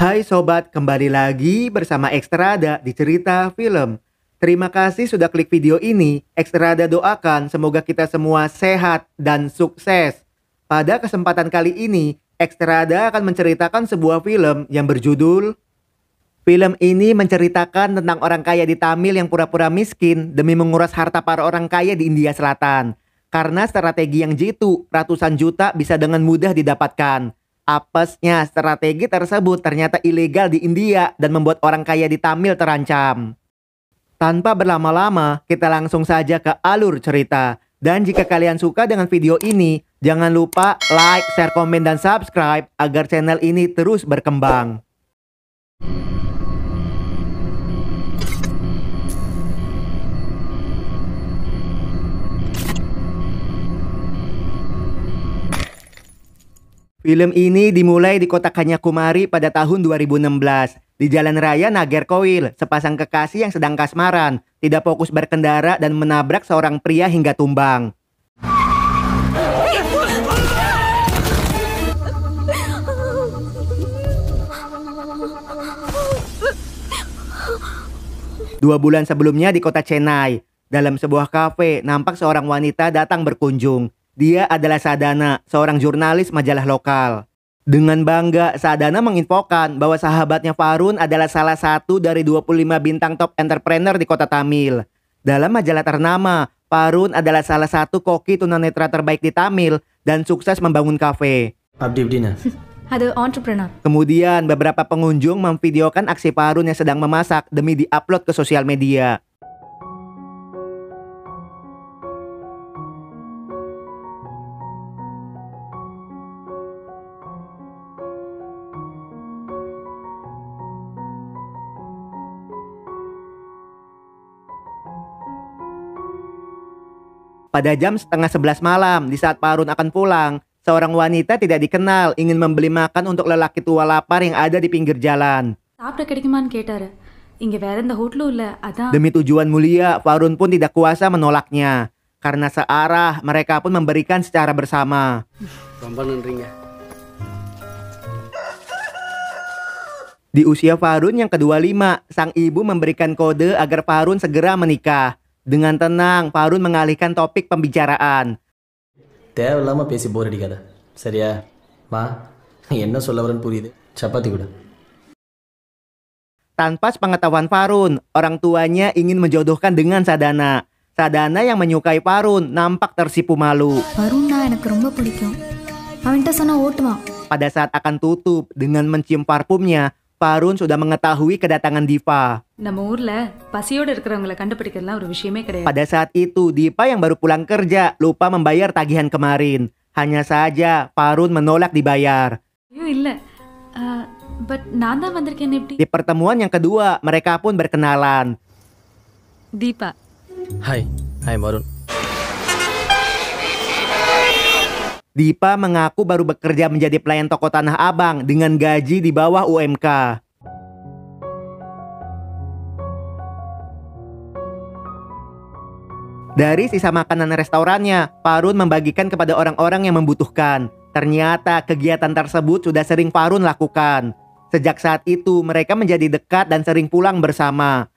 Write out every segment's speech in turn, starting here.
Hai sobat, kembali lagi bersama Ekstrada di Cerita Film. Terima kasih sudah klik video ini. Ekstrada doakan semoga kita semua sehat dan sukses. Pada kesempatan kali ini, Ekstrada akan menceritakan sebuah film yang berjudul. Film ini menceritakan tentang orang kaya di Tamil yang pura-pura miskin demi menguras harta para orang kaya di India Selatan. Karena strategi yang jitu, ratusan juta bisa dengan mudah didapatkan. Apesnya, strategi tersebut ternyata ilegal di India dan membuat orang kaya di Tamil terancam. Tanpa berlama-lama, kita langsung saja ke alur cerita. Dan jika kalian suka dengan video ini, jangan lupa like, share, komen, dan subscribe agar channel ini terus berkembang. Film ini dimulai di kota Kanyakumari pada tahun 2016. Di jalan raya Nagercoil, sepasang kekasih yang sedang kasmaran, tidak fokus berkendara dan menabrak seorang pria hingga tumbang. Dua bulan sebelumnya di kota Chennai, dalam sebuah kafe, nampak seorang wanita datang berkunjung. Dia adalah Sadhana, seorang jurnalis majalah lokal. Dengan bangga, Sadhana menginfokan bahwa sahabatnya Varun adalah salah satu dari 25 bintang top entrepreneur di kota Tamil. Dalam majalah ternama, Varun adalah salah satu koki tunanetra terbaik di Tamil dan sukses membangun kafe. Ada entrepreneur. Kemudian, beberapa pengunjung memvideokan aksi Varun yang sedang memasak demi diupload ke sosial media. Pada jam setengah 11 malam, di saat Varun akan pulang, seorang wanita tidak dikenal ingin membeli makan untuk lelaki tua lapar yang ada di pinggir jalan. Demi tujuan mulia, Varun pun tidak kuasa menolaknya. Karena searah, mereka pun memberikan secara bersama. Di usia Varun yang ke-25, sang ibu memberikan kode agar Varun segera menikah. Dengan tenang, Varun mengalihkan topik pembicaraan. தேவையில்லாம பேசி போர் அடிக்காத. சரியா? மா, என்ன சொல்ல வரேன்னு புரியுது. சப்பாத்தி கூட. Tanpa sepengetahuan Varun, orang tuanya ingin menjodohkan dengan Sadhana. Sadhana yang menyukai Varun nampak tersipu malu. Pada saat akan tutup, dengan mencium parfumnya, Varun sudah mengetahui kedatangan Dipa. Pada saat itu, Dipa yang baru pulang kerja lupa membayar tagihan kemarin. Hanya saja, Varun menolak dibayar. Di pertemuan yang kedua, mereka pun berkenalan. Dipa. Hai Varun. Dipa mengaku baru bekerja menjadi pelayan toko Tanah Abang dengan gaji di bawah UMK. Dari sisa makanan restorannya, Varun membagikan kepada orang-orang yang membutuhkan. Ternyata kegiatan tersebut sudah sering Varun lakukan. Sejak saat itu mereka menjadi dekat dan sering pulang bersama.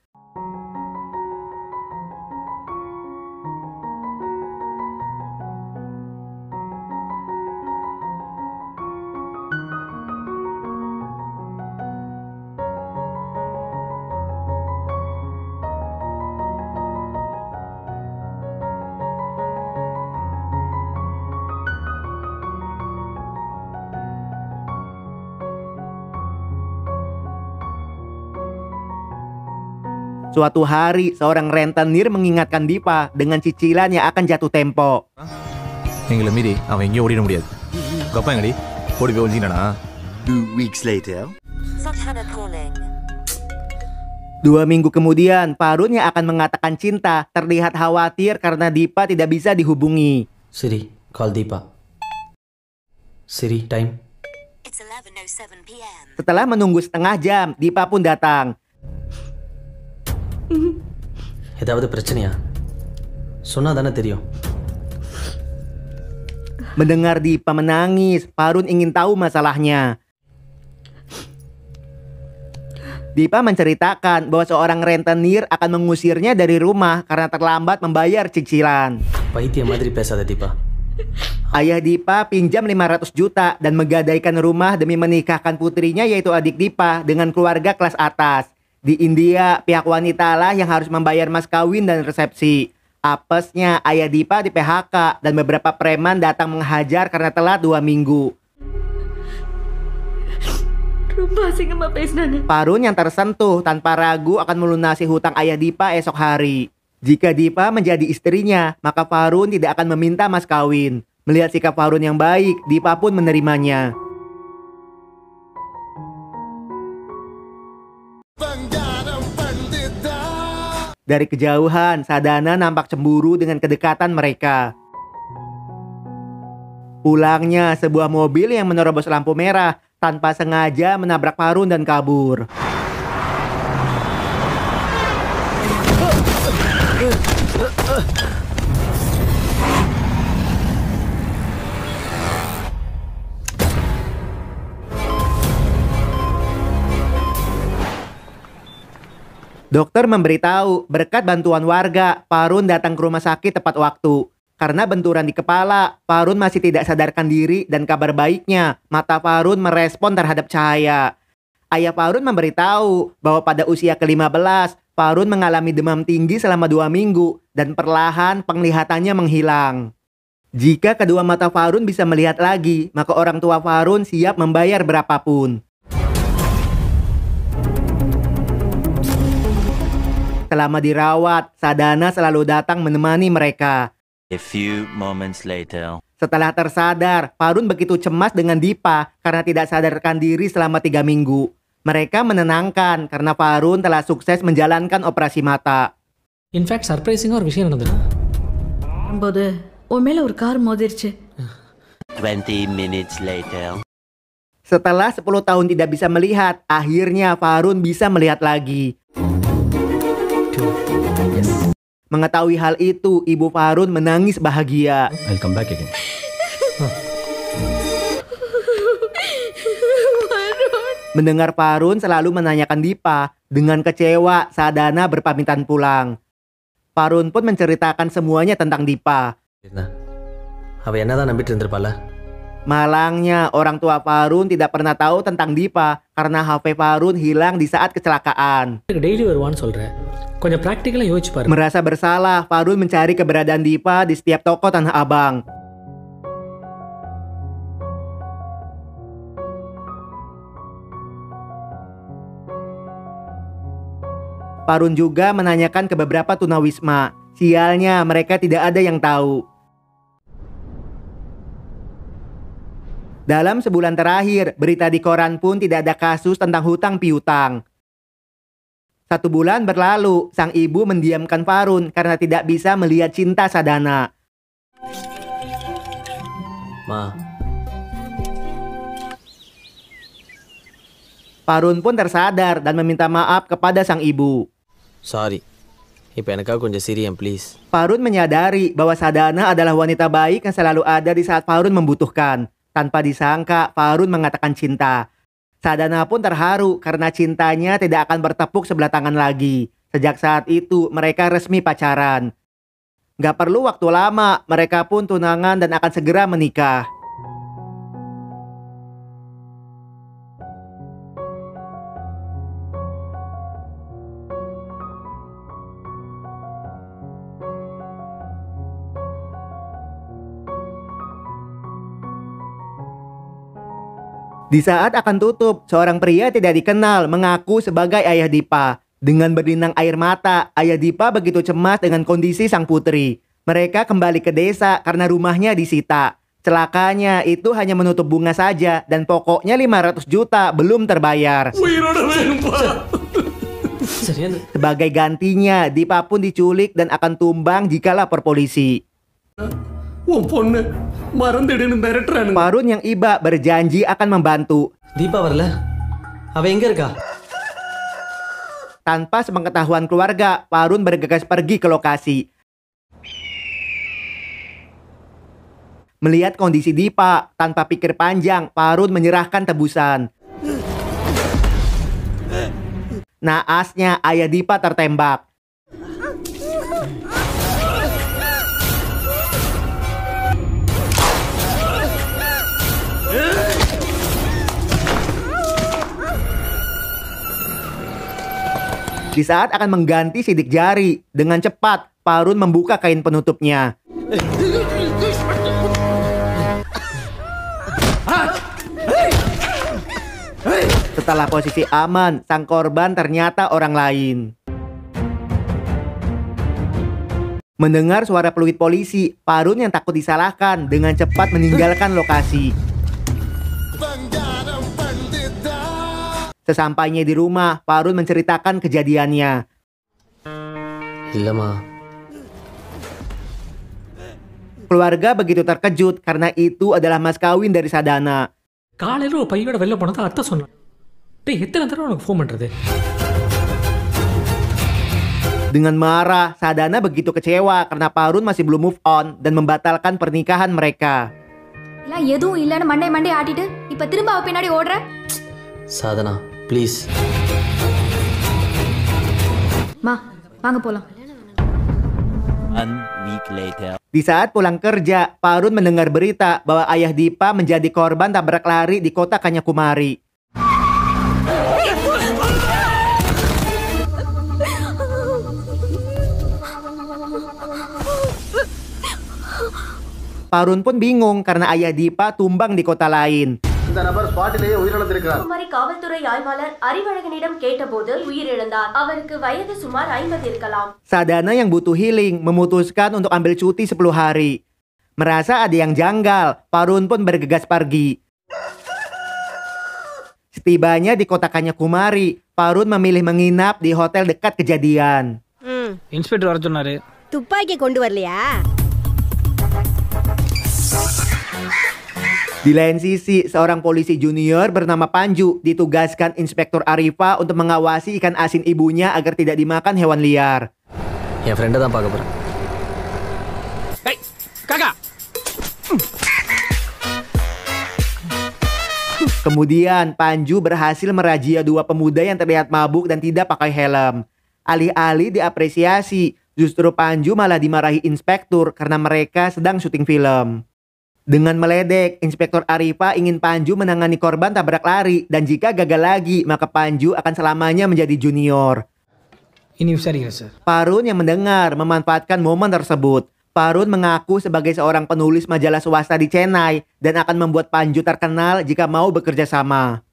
Suatu hari, seorang rentenir mengingatkan Dipa dengan cicilan yang akan jatuh tempo. 2 weeks later. 2 minggu kemudian, Varun yang akan mengatakan cinta terlihat khawatir karena Dipa tidak bisa dihubungi. Siri, call Dipa. Siri, time. It's 11:07 p.m. Setelah menunggu setengah jam, Dipa pun datang. ஏதாவது பிரச்சனையா? சொன்னா தானே தெரியும். Mendengar Dipa menangis, Varun ingin tahu masalahnya. Dipa menceritakan bahwa seorang rentenir akan mengusirnya dari rumah karena terlambat membayar cicilan. பைத்தியம் மாதிரி பேசாத Deepa. Ayah Dipa pinjam 500 juta dan menggadaikan rumah demi menikahkan putrinya yaitu adik Dipa dengan keluarga kelas atas. Di India, pihak wanita lah yang harus membayar mas kawin dan resepsi. Apesnya, ayah Dipa di PHK dan beberapa preman datang menghajar karena telat 2 minggu. ரொம்ப அசிங்கமா பேசினாங்க. Parun yang tersentuh tanpa ragu akan melunasi hutang ayah Dipa esok hari. Jika Dipa menjadi istrinya, maka Parun tidak akan meminta mas kawin. Melihat sikap Parun yang baik, Dipa pun menerimanya. Dari kejauhan, Sadana nampak cemburu dengan kedekatan mereka. Pulangnya, sebuah mobil yang menerobos lampu merah tanpa sengaja menabrak Parun dan kabur. Dokter memberitahu, berkat bantuan warga, Parun datang ke rumah sakit tepat waktu. Karena benturan di kepala, Parun masih tidak sadarkan diri dan kabar baiknya, mata Parun merespon terhadap cahaya. Ayah Parun memberitahu bahwa pada usia ke-15, Parun mengalami demam tinggi selama 2 minggu dan perlahan penglihatannya menghilang. Jika kedua mata Parun bisa melihat lagi, maka orang tua Parun siap membayar berapapun. Selama dirawat, Sadana selalu datang menemani mereka. A few moments later. Setelah tersadar, Parun begitu cemas dengan Dipa karena tidak sadarkan diri selama 3 minggu. Mereka menenangkan karena Parun telah sukses menjalankan operasi mata. In fact சர்ப்ரைசிங்காக ஒரு விஷயம் நடந்தது. போது உன் மேல ஒரு கார் மோதிருச்சு. 20 minutes later. Setelah 10 tahun tidak bisa melihat, akhirnya Parun bisa melihat lagi. Mengetahui hal itu, ibu Parun menangis bahagia. I'll come back again. Mendengar Parun selalu menanyakan Dipa, dengan kecewa Sadana berpamitan pulang. Parun pun menceritakan semuanya tentang Dipa. அவ என்னதான் நம்பிட்டு இருந்திருப்பாள? Malangnya, orang tua Parun tidak pernah tahu tentang Dipa karena HP Parun hilang di saat kecelakaan. Daily வருவான்னு சொல்கிறேன், கொஞ்சம் ப்ராக்டிக்கலாக யோசிச்சு பாரு. Merasa bersalah, Parun mencari keberadaan Dipa di setiap toko Tanah Abang. Parun juga menanyakan ke beberapa tunawisma. Sialnya, mereka tidak ada yang tahu. Dalam sebulan terakhir, berita di koran pun tidak ada kasus tentang hutang piutang. 1 bulan berlalu, sang ibu mendiamkan Parun karena tidak bisa melihat cinta Sadana. Ma, Parun pun tersadar dan meminta maaf kepada sang ibu. Sorry. இப்போ எனக்காக கொஞ்சம் cerium please. Parun menyadari bahwa Sadana adalah wanita baik yang selalu ada di saat Parun membutuhkan. Tanpa disangka, Parun mengatakan cinta. Sadana pun terharu karena cintanya tidak akan bertepuk sebelah tangan lagi. Sejak saat itu, mereka resmi pacaran. Gak perlu waktu lama, mereka pun tunangan dan akan segera menikah. Di saat akan tutup, seorang pria tidak dikenal mengaku sebagai ayah Dipa. Dengan berlinang air mata, ayah Dipa begitu cemas dengan kondisi sang putri. Mereka kembali ke desa karena rumahnya disita. Celakanya itu hanya menutup bunga saja dan pokoknya 500 juta belum terbayar. Sebagai gantinya, Dipa pun diculik dan akan tumbang jika lapor polisi. Parun yang iba berjanji akan membantu. Deepa வரல? அவ எங்க இருக்கா? Tanpa sepengetahuan keluarga, Parun bergegas pergi ke lokasi. Melihat kondisi Dipa, tanpa pikir panjang, Parun menyerahkan tebusan. Naasnya Ayah Dipa tertembak. Di saat akan mengganti sidik jari, dengan cepat Parun membuka kain penutupnya. Setelah posisi aman, sang korban ternyata orang lain. Mendengar suara peluit polisi, Parun yang takut disalahkan dengan cepat meninggalkan lokasi. Sesampainya di rumah, Parun menceritakan kejadiannya. இல்லைம்மா. Keluarga begitu terkejut karena itu adalah mas kawin dari Sadana. காலையில் ஒரு பையோட வெளில போனதா அத்தை சொன்னான். டேய் எத்தனை தடவை உனக்கு ஃபோன் பண்ணுறது? Dengan marah, Sadana begitu kecewa karena Parun masih belum move on dan membatalkan pernikahan mereka. எல்லாம் எதுவும் இல்லைன்னு மண்டை ஆட்டிட்டு இப்ப திரும்ப அவ பின்னாடி ஓடுற. சாதனா ப்ளீஸ். மா வாங்க போலாம். 1 week later. Di saat pulang kerja, Parun mendengar berita bahwa ayah Dipa menjadi korban tabrak lari di kota Kanyakumari. Parun pun bingung karena ayah Dipa tumbang di kota lain. Kumari காவல்துறை ஆய்வாளர் அறிவழகனிடம் கேட்டபோது உயிரிழந்தார். அவருக்கு வயது சுமார் 50 இருக்கலாம். Sadana yang butuh healing memutuskan untuk ambil cuti 10 hari. Merasa ada yang janggal, Parun pun bergegas pergi. Setibanya di kota Kanyakumari, Parun memilih menginap di hotel dekat kejadian. Inspector வர சொன்னாரு. துப்பாக்கி கொண்டு வரலையா? Di lain sisi, seorang polisi junior bernama Panju ditugaskan Inspektur Arifa untuk mengawasi ikan asin ibunya agar tidak dimakan hewan liar. என் ஃப்ரெண்டை தான் பார்க்க போகிறேன். டேய் காக்கா. Kemudian Panju berhasil merazia 2 pemuda yang terlihat mabuk dan tidak pakai helm. Alih-alih diapresiasi, justru Panju malah dimarahi inspektur karena mereka sedang syuting film. Dengan meledek, Inspektur Arifa ingin Panju menangani korban tabrak lari dan jika gagal lagi, maka Panju akan selamanya menjadi junior. இனி விசாரிக்கிறேன் sir. Parun yang mendengar memanfaatkan momen tersebut. Parun mengaku sebagai seorang penulis majalah swasta di Chennai dan akan membuat Panju terkenal jika mau bekerja sama.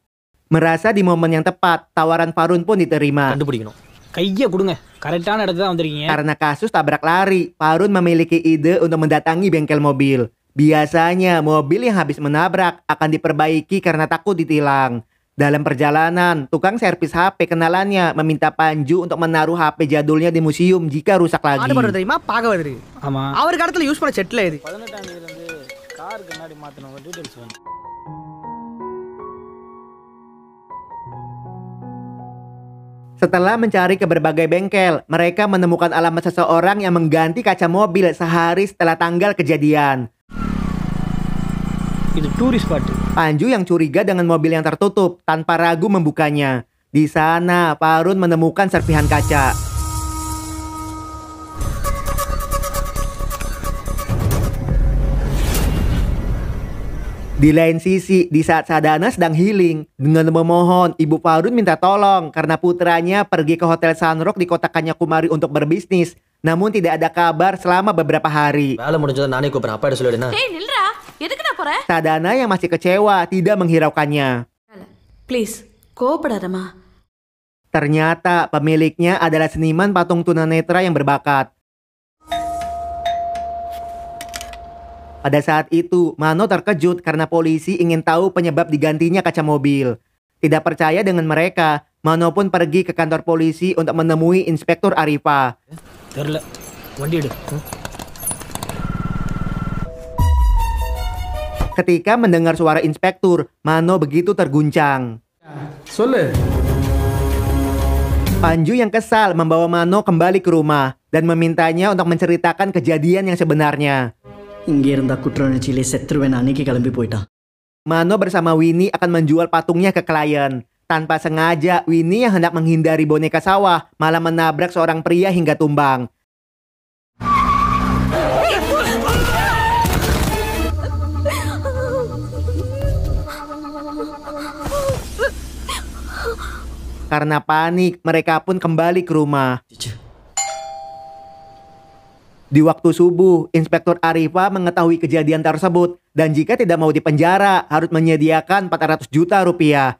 Merasa di momen yang tepat, tawaran Parun pun diterima. கண்டுபிடிக்கணும். கையை கொடுங்க. கரெக்டான இடத்துல தான் வந்திருக்கீங்க. Karena kasus tabrak lari, Parun memiliki ide untuk mendatangi bengkel mobil. Biasanya mobil yang habis menabrak akan diperbaiki karena takut ditilang. Dalam perjalanan, tukang servis HP kenalannya meminta Panju untuk menaruh HP jadulnya di museum jika rusak lagi. தெரியுமா பார்க்க வருது. ஆமா. அவர் காலத்துல யூஸ் பண்ண செட்ல இது. 18ஆம் தேதியில இருந்து கார் கண்ணாடி மாத்தணும் டீடைல்ஸ் வேணும். Setelah mencari ke berbagai bengkel, mereka menemukan alamat seseorang yang mengganti kaca mobil sehari setelah tanggal kejadian. இது tourist spot. Panju yang curiga dengan mobil yang tertutup tanpa ragu membukanya. Di sana, Parun menemukan serpihan kaca. Di lain sisi, di saat Sadana sedang healing, dengan memohon, Ibu Parun minta tolong karena putranya pergi ke Hotel Sunrock di kota Kanyakumari untuk berbisnis. Namun tidak ada kabar selama beberapa hari. வேலை முடிஞ்சதை நானே கூப்பிட்றேன். அப்பா சொல்லிடுனா. ஏய் நில்றா, எதுக்கு நான் போறேன்? Sadana yang masih kecewa tidak menghiraukannya. Please கோபப்படாதம்மா. Ternyata pemiliknya adalah seniman patung tunanetra yang berbakat. Pada saat itu, Mano terkejut karena polisi ingin tahu penyebab digantinya kaca mobil. Tidak percaya dengan mereka, Mano pun pergi ke kantor polisi untuk menemui Inspektur Arifa. தெரியல. வண்டி எடு. Ketika mendengar suara inspektur, Mano begitu terguncang. சொல்லு. Panju yang kesal membawa Mano kembali ke rumah dan memintanya untuk menceritakan kejadian yang sebenarnya. இங்க இருந்தா குற்றவுணர்ச்சியிலே செத்துருவேன் அன்னைக்கு கிளம்பி போயிட்டான். Mano bersama Winnie akan menjual patungnya ke klien. Tanpa sengaja, Winnie yang hendak menghindari boneka sawah malah menabrak seorang pria hingga tumbang. Karena panik, mereka pun kembali ke rumah. Di waktu subuh, Inspektur Arifah mengetahui kejadian tersebut dan jika tidak mau dipenjara, harus menyediakan 400 juta rupiah.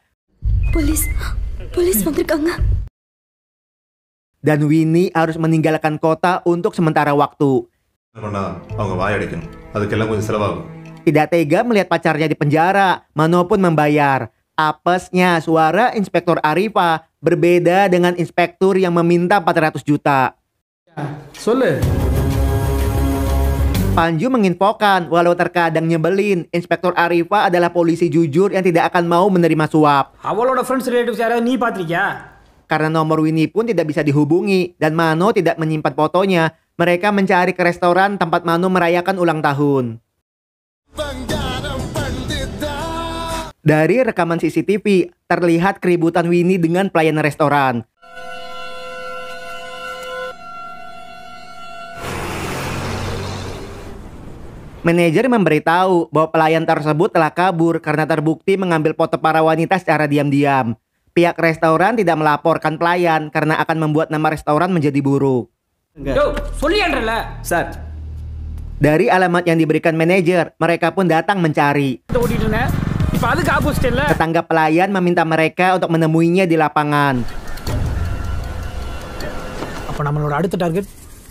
Polis வந்திருக்காங்க. Dan Winnie harus meninggalkan kota untuk sementara waktu. Tidak tega melihat pacarnya di penjara, Mano pun membayar. Apesnya, suara Inspektur Arifah berbeda dengan inspektur yang meminta 400 juta. சொல்லு. Panju menginfokan, walau terkadang nyebelin, Inspektur Arifah adalah polisi jujur yang tidak akan mau menerima suap. அவளோட friends relatives யாராவது நீ பார்த்திருக்கியா? Karena nomor Winnie pun tidak bisa dihubungi dan Mano tidak menyimpan fotonya, mereka mencari ke restoran tempat Mano merayakan ulang tahun. Dari rekaman CCTV, terlihat keributan Winnie dengan pelayan restoran. Manajer memberitahu bahwa pelayan tersebut telah kabur karena terbukti mengambil foto para wanita secara diam-diam. Pihak restoran tidak melaporkan pelayan karena akan membuat nama restoran menjadi buruk. யோ சொல்லியான்றல sir Dari alamat yang diberikan manajer, mereka pun datang mencari. ஓடிட்டு இருந்தேன் இப்போ அதுக்கு ஆப்போசிட் இல்ல Tetangga pelayan meminta mereka untuk menemuinya di lapangan. அப்ப நம்மளோட அடுத்த டார்கெட்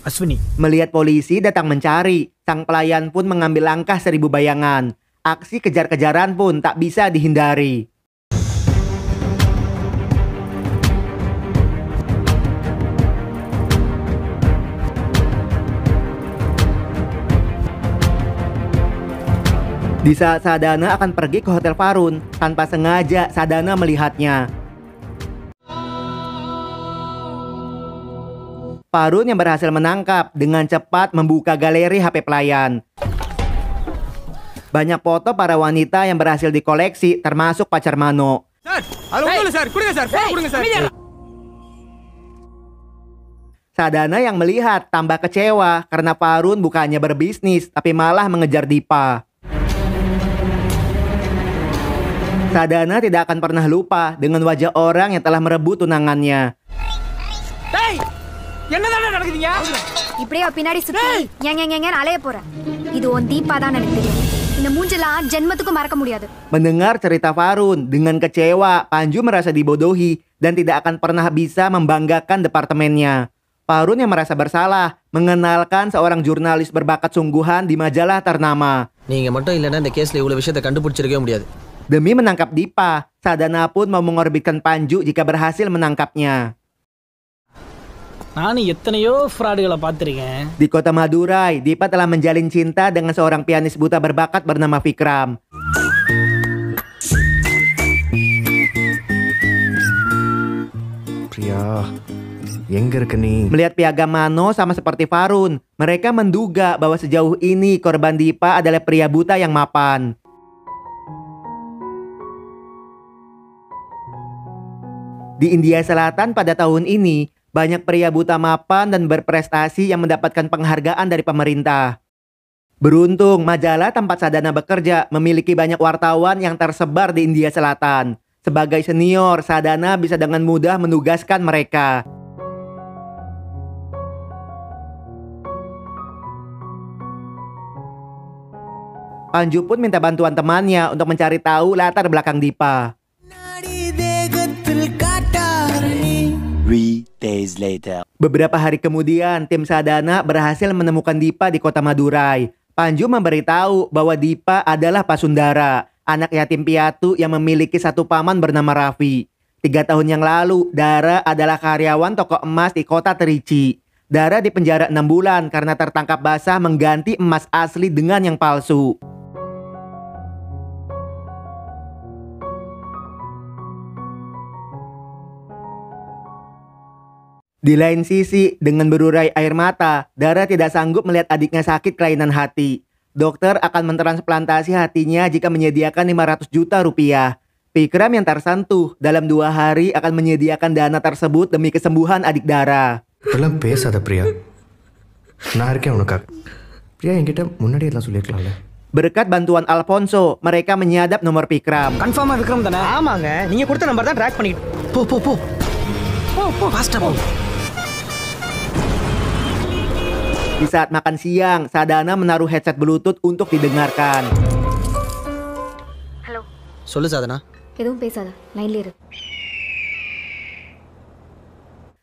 Ashwini. Melihat polisi datang mencari, sang pelayan pun mengambil langkah 1000 bayangan. Aksi kejar-kejaran pun tak bisa dihindari. Di saat Sadana akan pergi ke Hotel Farun, tanpa sengaja Sadana melihatnya. Farun yang berhasil menangkap dengan cepat membuka galeri HP pelayan. Banyak foto para wanita yang berhasil dikoleksi, termasuk pacar Mano. Sadana yang melihat tambah kecewa karena Farun bukannya berbisnis, tapi malah mengejar Dipa. Sadana tidak akan pernah lupa dengan wajah orang yang telah merebut tunangannya. டேய் என்னதானே நடக்குதுங்க? இப்படியே பின்னாடி சுத்தி ஞங்க அலைய போற. இது உன் தீபா தான் எனக்கு தெரியும். இந்த மூஞ்செல்லாம் ஜென்மத்துக்கும் மறக்க முடியாது. Mendengar cerita Farun, dengan kecewa, Panju merasa dibodohi dan tidak akan pernah bisa membanggakan departemennya. Farun yang merasa bersalah mengenalkan seorang jurnalis berbakat sungguhan di majalah ternama. நீங்க மட்டும் இல்லைன்னா இந்த கேஸ்ல இவ்வளவு விஷயத்தை கண்டுபிடிச்சிருக்கவே முடியாது. Demi menangkap Dipa, Sadana pun mau mengorbitkan Panju jika berhasil menangkapnya. நானும் எத்தனையோ ஃப்ராடுகளை பார்த்துருக்கேன். Di kota Madurai, Dipa telah menjalin cinta dengan seorang pianis buta berbakat bernama Vikram. Priya, எங்க இருக்க நீ? Melihat piagam Mano sama seperti Farun, mereka menduga bahwa sejauh ini korban Dipa adalah pria buta yang mapan. Di India Selatan pada tahun ini, banyak pria buta mapan dan berprestasi yang mendapatkan penghargaan dari pemerintah. Beruntung, majalah tempat Sadana bekerja memiliki banyak wartawan yang tersebar di India Selatan. Sebagai senior, Sadana bisa dengan mudah menugaskan mereka. Panju pun minta bantuan temannya untuk mencari tahu latar belakang Dipa. 3 days later. Beberapa hari kemudian, tim Sadana berhasil menemukan Dipa di kota Madurai. Panju memberitahu bahwa Dipa adalah Pasundara, anak yatim piatu yang memiliki satu paman bernama Raffi. 3 tahun yang lalu, Dara adalah karyawan toko emas di kota Trichy. Dara dipenjara 6 bulan karena tertangkap basah mengganti emas asli dengan yang palsu. Di lain sisi, dengan berurai air mata, Dara tidak sanggup melihat adiknya sakit kelainan hati. Dokter akan mentransplantasi hatinya jika menyediakan 500 juta rupiah. Vikram yang tersentuh dalam 2 hari akan menyediakan dana tersebut demi kesembuhan adik Dara. இப்பெல்லாம் பேசாத பிரியா. நான் இருக்கேன் உனக்காக. பிரியா என்கிட்ட முன்னாடி எல்லாம் சொல்லிருக்கலாம்ல. Berkat bantuan Alfonso, mereka menyadap nomor Vikram. கன்ஃபார்மா விக்ரம் தானே? ஆமாங்க, நீங்க கொடுத்த நம்பர் தான் ட்ராக் பண்ணிக்கிட்டு. போ போ போ. போ ஃபாஸ்டா போ. Di saat makan siang, Sadana menaruh headset Bluetooth untuk didengarkan. Hello, சொல்லு சாதனா. எதுவும் பேசாத, லைன்ல இரு.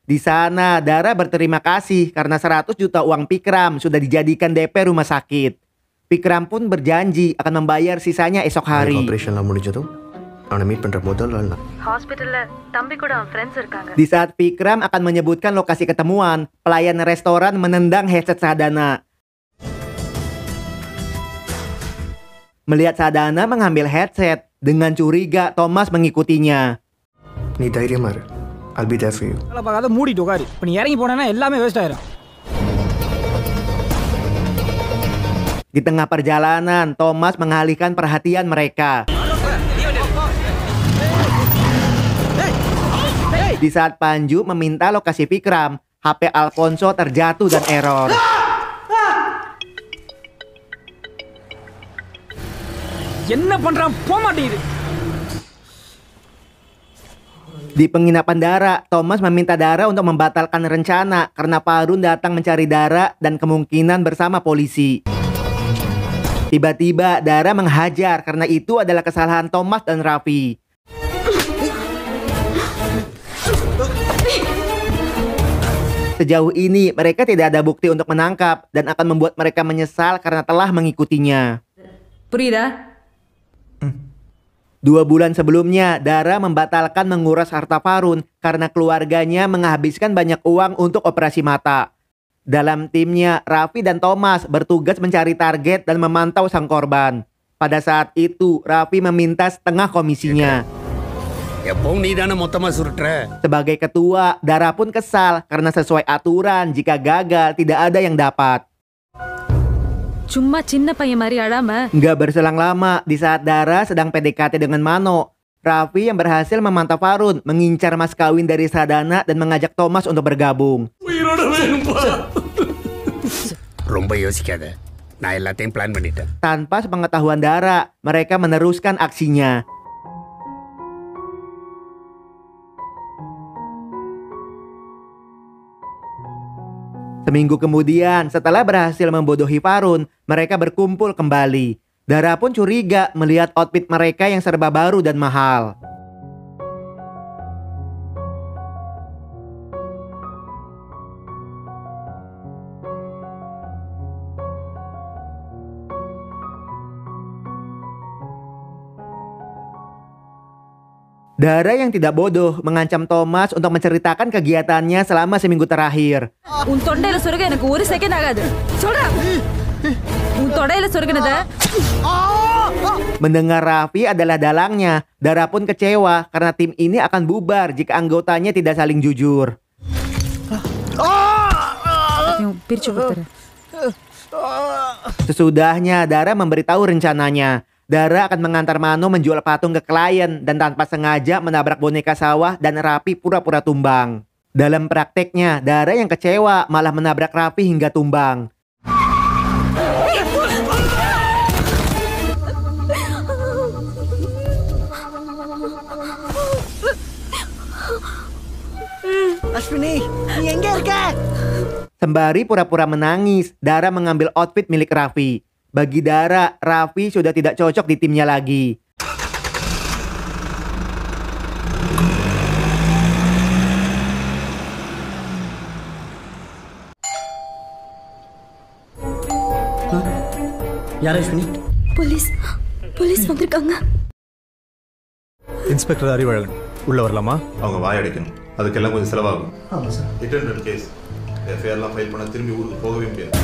Di sana, Dara berterima kasih karena 100 juta uang Vikram sudah dijadikan DP rumah sakit. Vikram pun berjanji akan membayar sisanya esok hari. ஆபரேஷன்லாம் முடிஞ்சதும் அவனை மீட் பண்ற முதல் நாள் நான். ஹாஸ்பிட்டல்ல தம்பி கூட அவன் ஃப்ரெண்ட்ஸ் இருக்காங்க. Di saat Vikram akan menyebutkan lokasi ketemuan, pelayan restoran menendang headset Sadana. Melihat Sadana mengambil headset, dengan curiga Thomas mengikutinya. நீ தைரியமா இரு. I'll be there for you. வேலை பார்க்காத மூடிட்டு உட்காரு. இப்போ நீ இறங்கி போனேன்னா எல்லாமே வேஸ்ட் ஆயிரும். Di tengah perjalanan, Thomas mengalihkan perhatian mereka. Di saat Panju meminta lokasi Vikram, HP Alfonso terjatuh dan error. என்ன பண்றான்? போக மாட்டேங்குது. Di penginapan Dara, Thomas meminta Dara untuk membatalkan rencana karena Parun datang mencari Dara dan kemungkinan bersama polisi. Tiba-tiba Dara menghajar karena itu adalah kesalahan Thomas dan Raffi. Sejauh ini mereka tidak ada bukti untuk menangkap dan akan membuat mereka menyesal karena telah mengikutinya. புரியுதா? 2 bulan sebelumnya, Dara membatalkan menguras harta Parun karena keluarganya menghabiskan banyak uang untuk operasi mata. Dalam timnya, Raffi dan Thomas bertugas mencari target dan memantau sang korban. Pada saat itu, Raffi meminta setengah komisinya. Sebagai ketua, Dara pun kesal karena sesuai aturan jika gagal tidak ada yang dapat. சும்மா சின்ன பையன் மாதிரி அழாம. Nggak berselang lama, di saat Dara sedang PDKT dengan Mano, Raffi yang berhasil memantau Parun mengincar mas kawin dari Sadana dan mengajak Thomas untuk bergabung. Tanpa sepengetahuan Dara, mereka meneruskan aksinya. Seminggu kemudian, setelah berhasil membodohi Parun, mereka berkumpul kembali. Dara pun curiga melihat outfit mereka yang serba baru dan mahal. Dara yang tidak bodoh mengancam Thomas untuk menceritakan kegiatannya selama seminggu terakhir. உன் தொண்டையில சொருக எனக்கு ஒரு செகண்ட் ஆகாது. சொல்றா. உன் தொண்டையில சொருகினத. Mendengar Raffi adalah dalangnya, Dara pun kecewa karena tim ini akan bubar jika anggotanya tidak saling jujur. Sesudahnya, Dara memberitahu rencananya. Dara akan mengantar Mano menjual patung ke klien dan tanpa sengaja menabrak boneka sawah dan Raffi pura-pura tumbang. Dalam prakteknya, Dara yang kecewa malah menabrak Raffi hingga tumbang. Ashwini, நீ எங்க இருக்க? Sembari pura-pura menangis, Dara mengambil outfit milik Raffi. Bagi Dara, Raffi sudah tidak cocok di timnya lagi. யார் அஸ்வினி? போலீஸ் வந்திருக்காங்க. இன்ஸ்பெக்டர் அறிவழகன் உள்ள வரலாமா? அவங்க வாயடைக்கணும், அதுக்கெல்லாம் கொஞ்சம் செலவாகும். ஆமாம் சார். ரிட்டர்ன் கேஸ் எஃப்ஐஆர்லாம் ஃபைல் பண்ண திரும்பி ஊருக்கு போகவே முடியாது.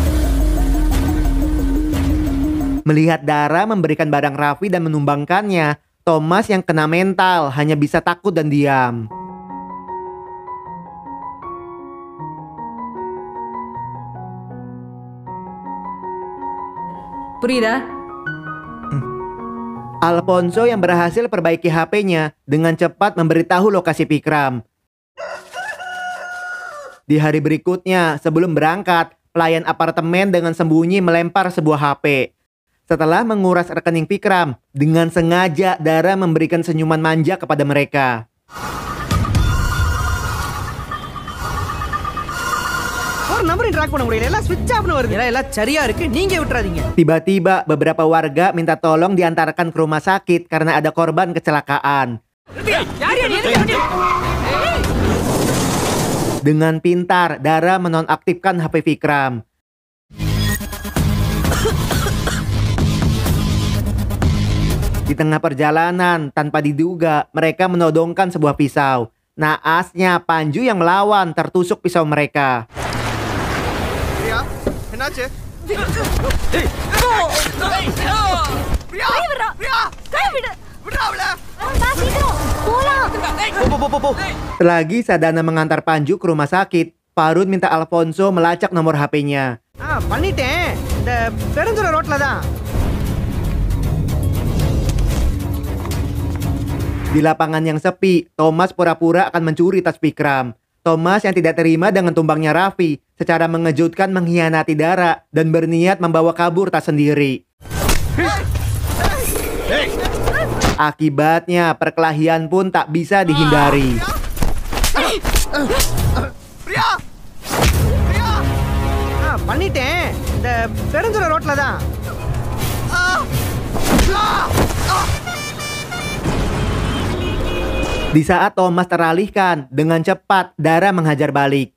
Melihat Dara memberikan barang Raffi dan menumbangkannya, Thomas yang kena mental hanya bisa takut dan diam. புரியுதா? Alfonso yang berhasil perbaiki HP-nya dengan cepat memberitahu lokasi Vikram. Di hari berikutnya, sebelum berangkat, pelayan apartemen dengan sembunyi melempar sebuah HP. Setelah menguras rekening Vikram, dengan sengaja Dara memberikan senyuman manja kepada mereka. Tiba-tiba beberapa warga minta tolong diantarkan ke rumah sakit karena ada korban kecelakaan. Dengan pintar, Dara menonaktifkan HP Vikram. Di tengah perjalanan, tanpa diduga, mereka menodongkan sebuah pisau. Naasnya, Panju yang melawan tertusuk pisau mereka. Selagi Sadana mengantar Panju ke rumah sakit, Farun minta Alfonso melacak nomor HP-nya. Di lapangan yang sepi, Thomas pura-pura akan mencuri tas Vikram. Thomas yang tidak terima dengan tumbangnya Raffi secara mengejutkan mengkhianati Dara dan berniat membawa kabur tas sendiri. Akibatnya perkelahian pun tak bisa dihindari. Di saat Thomas teralihkan, dengan cepat Dara menghajar balik.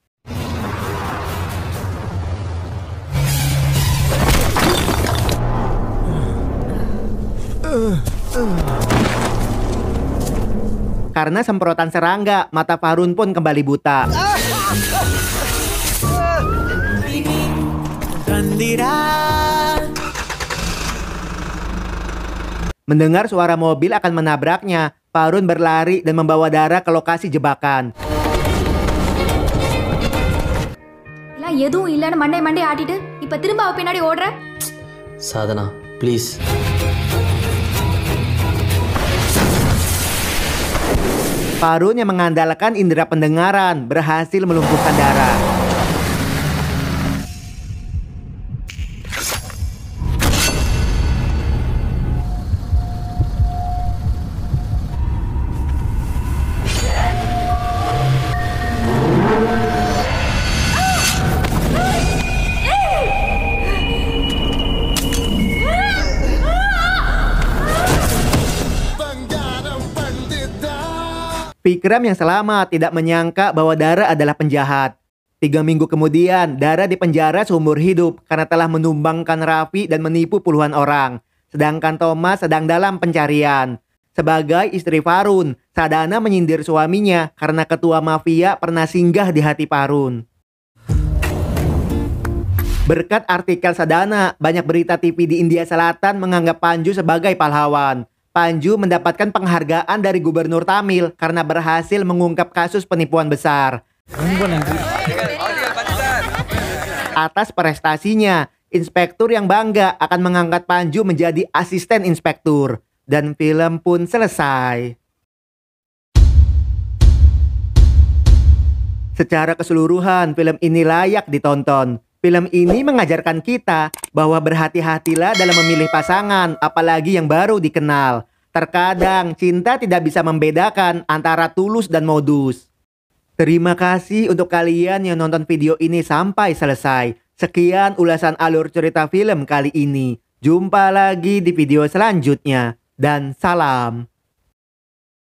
Karena semprotan serangga, mata Farun pun kembali buta. Mendengar suara mobil akan menabraknya, Farun berlari dan membawa Dara ke lokasi jebakan. Sadhana, please. Farun yang mengandalkan indera pendengaran berhasil melumpuhkan Dara. Vikram yang selamat tidak menyangka bahwa Dara adalah penjahat. 3 minggu kemudian, Dara dipenjara seumur hidup karena telah menumbangkan Raffi dan menipu puluhan orang. Sedangkan Thomas sedang dalam pencarian. Sebagai istri Farun, Sadana menyindir suaminya karena ketua mafia pernah singgah di hati Farun. Berkat artikel Sadana, banyak berita TV di India Selatan menganggap Panju sebagai pahlawan. Panju mendapatkan penghargaan dari Gubernur Tamil karena berhasil mengungkap kasus penipuan besar. Atas prestasinya, inspektur yang bangga akan mengangkat Panju menjadi asisten inspektur. Dan film pun selesai. Secara keseluruhan, film ini layak ditonton. Film ini mengajarkan kita bahwa berhati-hatilah dalam memilih pasangan, apalagi yang baru dikenal. Terkadang cinta tidak bisa membedakan antara tulus dan modus. Terima kasih untuk kalian yang nonton video ini sampai selesai. Sekian ulasan alur cerita film kali ini. Jumpa lagi di video selanjutnya. Dan salam.